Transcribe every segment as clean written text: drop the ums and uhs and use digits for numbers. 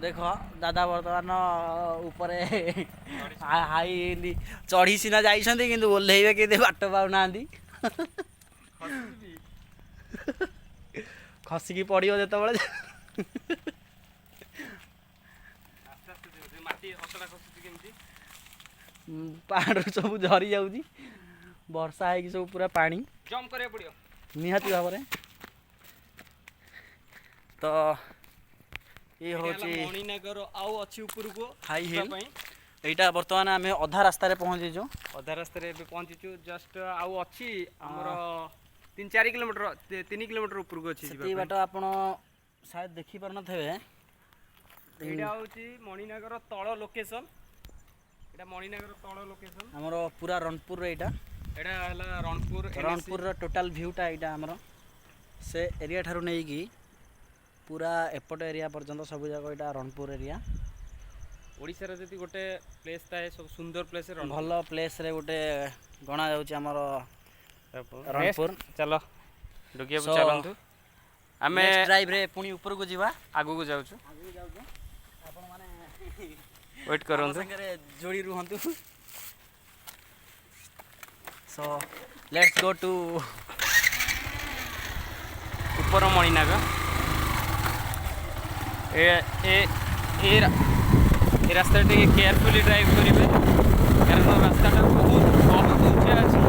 देख दादा बर्तमान उपरे हाई चढ़ी सीना जाइछन्ति किंतु ओल्हेइबे के बाट पाउना खसिकी पड़ियो जेतेबेले पहाड़ सब झरी जाउची वर्षा है कि सब पूरा पानी जंप करे पड़ियो निहाती भाव में तो ये होची मणिनगर आउ अछि ऊपर को हाई हिल एटा वर्तमान आमे अधा रास्ता रे पहुंची जो अधा रास्ता रे पहुंची जस्ट आउ अछि हमर 3-4 किलोमीटर 3 किलोमीटर ऊपर को अछि सेती बाट आपण शायद देखि पर न थेबे एटा होची मणिनगर तळ लोकेशन एटा मणिनगर तळ लोकेशन हमर पूरा रणपुर रे एटा हला रणपुर रो टोटल व्यूटा एटा हमर से एरिया थारु नै की पूरा एपट एरिया पर्यंत सब जगह एटा रणपुर एरिया ओडिसा रे जति गोटे प्लेस थाए सब सुंदर प्लेस रे भल प्लेस रे गोटे गणा जाउची हमर रणपुर चलो डुगिया चलंतु आमे ड्राइव रे पुनी ऊपर को जीवा आगु को जाउछु आपण माने वेट करंतु संगे जोड़ी रुहंतु सो लेट्स गो टू ऊपर मणिनाग ए रास्ता टे केयरफुली ड्राइव करेंगे कारण रास्ता बहुत ऊंचा अच्छे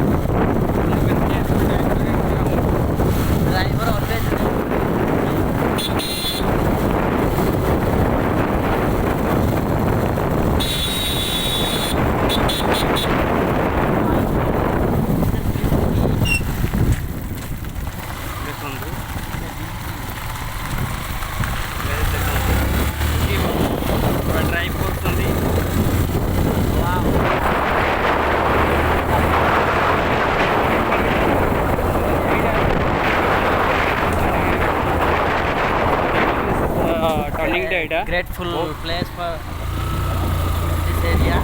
driver always grateful place for this area.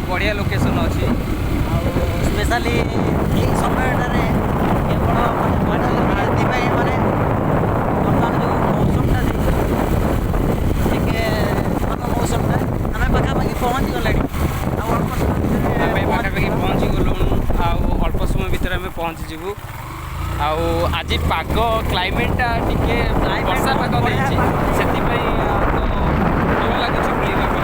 बढ़िया लोकेशन अच्छी स्पेशली ये समय केवल माने बर्तमान जो मौसमटा भल मौसमटा आम पाखापाखि पहुँची गले पाखापाखि पहुँची गलुणु अल्प समय भितर आम पहुँचीजु आज पाग क्लाइमेटा टिके वर्षा पाग से भल लगुच बुलवाक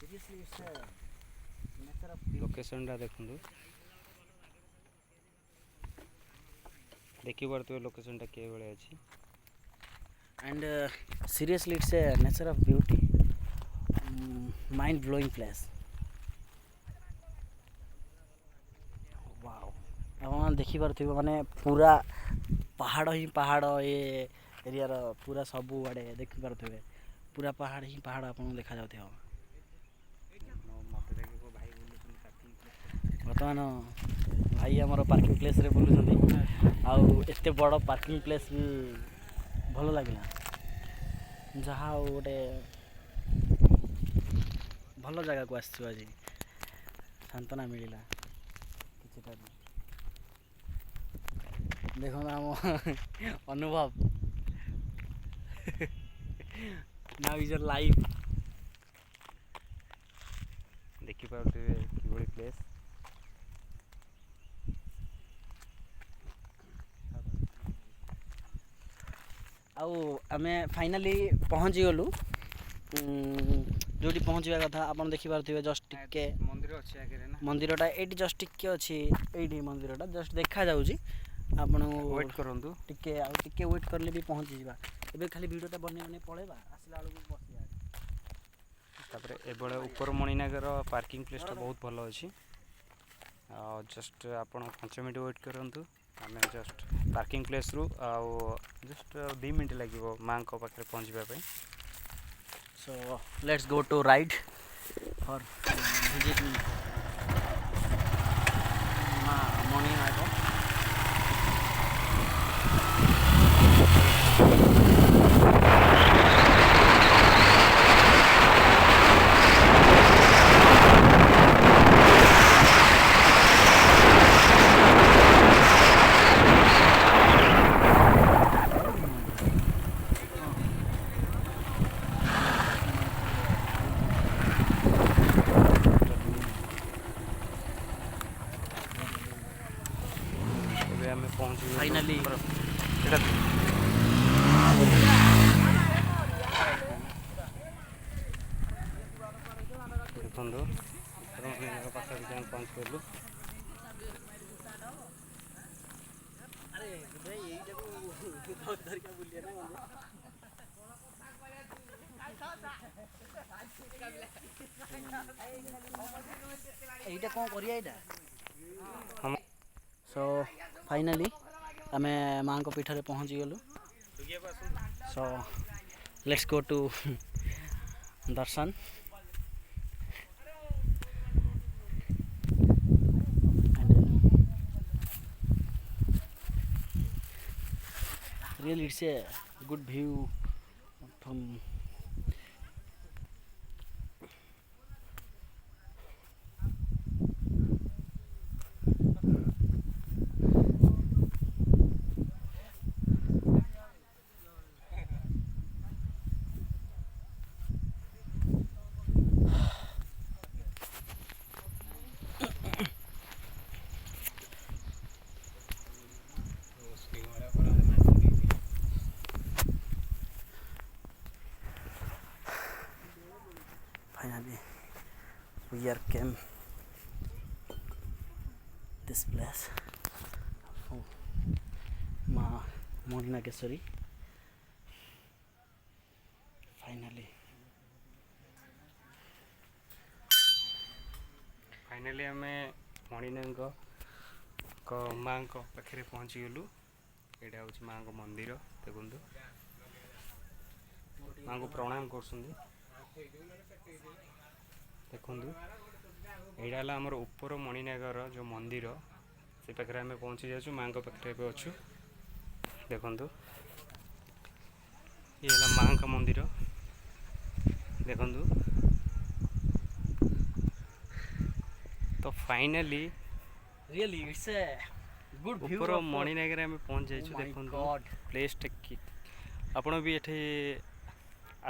seriously it's a nature of beauty. ଲୋକେସନଟା ଦେଖନ୍ତୁ, ଦେଖିପାରୁଥିବେ ଲୋକେସନଟା କିଭଳି ଅଛି। And seriously it's a nature of beauty, mind blowing place. wow ଆପଣ ଦେଖିପାରୁଥିବେ ମାନେ ପୁରା ପାହାଡ଼ ହିଁ ପାହାଡ଼, ଏ ଏରିଆର ପୁରା ସବୁଆଡ଼େ ଦେଖିପାରୁଥିବେ, ପୁରା ପାହାଡ଼ ହିଁ ପାହାଡ଼ ଆପଣଙ୍କୁ ଦେଖାଯାଉଥିବ। ବର୍ତ୍ତମାନ ଭାଇ ଆମର ପାର୍କିଂ ପ୍ଲେସ୍ରେ ବୁଲୁଛନ୍ତି, ଆଉ ଏତେ ବଡ଼ ପାର୍କିଂ ପ୍ଲେସ୍ ବି ଭଲ ଲାଗିଲା। ଯାହା ହଉ ଗୋଟେ ଭଲ ଜାଗାକୁ ଆସିଛୁ ଆଜି, ସାନ୍ତ୍ୱନା ମିଳିଲା କିଛିଟା। ଦେଖନ୍ତୁ ଆମ ଅନୁଭବ ନାଉ ଇଜ୍ ଲାଇଭ୍। ଦେଖିପାରୁଥିବେ କିଭଳି ପ୍ଲେସ୍। ଆଉ ଆମେ ଫାଇନାଲି ପହଞ୍ଚିଗଲୁ ଯେଉଁଠି ପହଞ୍ଚିବା କଥା। ଆପଣ ଦେଖିପାରୁଥିବେ ଜଷ୍ଟ ଟିକେ ମନ୍ଦିର ଅଛି ଆଗରେ ନା, ମନ୍ଦିରଟା ଏଇଠି ଜଷ୍ଟ ଟିକେ ଅଛି, ଏଇଠି ମନ୍ଦିରଟା ଜଷ୍ଟ ଦେଖାଯାଉଛି। ଆପଣଙ୍କୁ ୱେଟ୍ କରନ୍ତୁ, ଟିକେ ଆଉ ଟିକେ ୱେଟ୍ କରିଲେ ବି ପହଞ୍ଚିଯିବା। ଏବେ ଖାଲି ଭିଡ଼ିଓଟା ବନେଇ ପଳେଇବା, ଆସିଲା ବେଳକୁ ବସିବା। ତାପରେ ଏଭଳି ଉପର ମଣିନାଗର ପାର୍କିଂ ପ୍ଲେସ୍ଟା ବହୁତ ଭଲ ଅଛି। ଆଉ ଜଷ୍ଟ ଆପଣ 5 ମିନିଟ୍ ୱେଟ୍ କରନ୍ତୁ, ଆମେ ଜଷ୍ଟ ପାର୍କିଂ ପ୍ଲେସ୍ରୁ ଆଉ ଜଷ୍ଟ 2 ମିନିଟ୍ ଲାଗିବ ମାଆଙ୍କ ପାଖରେ ପହଞ୍ଚିବା ପାଇଁ। So let's go to ride for visiting Moninagar. ଏବେ ଆମେ ପହଞ୍ଚିଗଲୁ Finally. ଏଇଟା ଦେଖନ୍ତୁ, ମଣିନାଗ ପାଖାପାଖି ଆମେ ପହଞ୍ଚିଗଲୁ। এইটা କ'ଣ କରିବା ଏଇଟା? हम ସୋ ଫାଇନାଲି ଆମେ ମାଆଙ୍କ ପୀଠରେ ପହଞ୍ଚିଗଲୁ। ସୋ ଲେଟ୍ସ ଗୋ ଟୁ ଦର୍ଶନ। Really it's a good view from finally we are came this place. Oh, Ma Moninageswari. Finally ଆମେ ମଣିନାଗଙ୍କ ମାଆଙ୍କ ପାଖରେ ପହଞ୍ଚିଗଲୁ। ଏଇଟା ହେଉଛି ମାଆଙ୍କ ମନ୍ଦିର, ଦେଖନ୍ତୁ ମାଆଙ୍କୁ ପ୍ରଣାମ କରୁଛନ୍ତି। ଦେଖନ୍ତୁ ଏଇଟା ହେଲା ଆମର ଉପର ମଣିନାଗର ଯେଉଁ ମନ୍ଦିର, ସେ ପାଖରେ ଆମେ ପହଞ୍ଚି ଯାଉଛୁ, ମାଆଙ୍କ ପାଖରେ ଏବେ ଅଛୁ। ଦେଖନ୍ତୁ ଇଏ ହେଲା ମାଆଙ୍କ ମନ୍ଦିର, ଦେଖନ୍ତୁ। ତ finally really it's a good view ଉପର of ମଣିନାଗରେ ଆମେ ପହଞ୍ଚି ଯାଇଛୁ। Oh my ଦେଖନ୍ତୁ God. ପ୍ଲେସ୍ଟା କି ଆପଣ ବି ଏଠି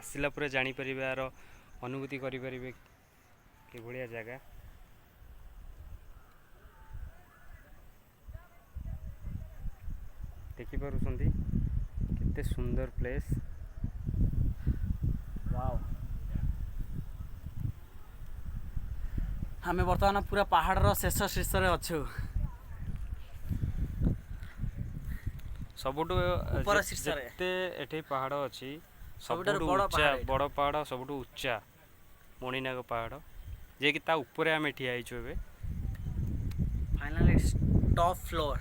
ଆସିଲା ପରେ ଜାଣିପାରିବେ, ଆର ଅନୁଭୂତି କରିପାରିବେ କିଭଳିଆ ଜାଗା। ଦେଖିପାରୁଛନ୍ତି କେତେ ସୁନ୍ଦର ପ୍ଲେସ୍। wow ଆମେ ବର୍ତ୍ତମାନ ପୁରା ପାହାଡ଼ର ଶେଷ ଶୀର୍ଷରେ ଅଛୁ। ସବୁଠୁ ଉପର ଶୀର୍ଷରେ ଯେତେ ଏଠି ପାହାଡ଼ ଅଛି ସବୁଠାରୁ ସବୁଠୁ ବଡ଼ ଉଚ୍ଚା ପାହାଡ଼ ଏଇଟା। ବଡ଼ ପାହାଡ଼ ସବୁଠୁ ଉଚ୍ଚା ମଣିନାଗ ପାହାଡ଼, ଯିଏକି ତା ଉପରେ ଆମେ ଠିଆ ହେଇଛୁ ଏବେ। ଫାଇନାଲି ଟପ୍ ଫ୍ଲୋର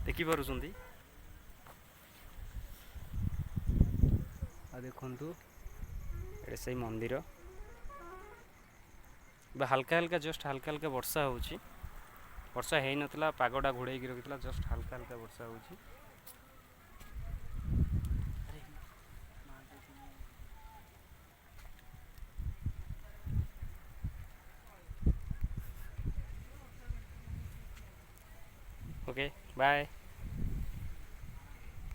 ଦେଖିପାରୁଛନ୍ତି। ଆଉ ଦେଖନ୍ତୁ ଏଠି ସେଇ ମନ୍ଦିର। ଏବେ ହାଲକା ହାଲକା ଜଷ୍ଟ ହାଲକା ହାଲକା ବର୍ଷା ହେଉଛି। ବର୍ଷା ହେଇନଥିଲା, ପାଗଟା ଘୋଡ଼େଇକି ରଖିଥିଲା, ଜଷ୍ଟ ହାଲକା ହାଲକା ବର୍ଷା ହେଉଛି। Okay bye.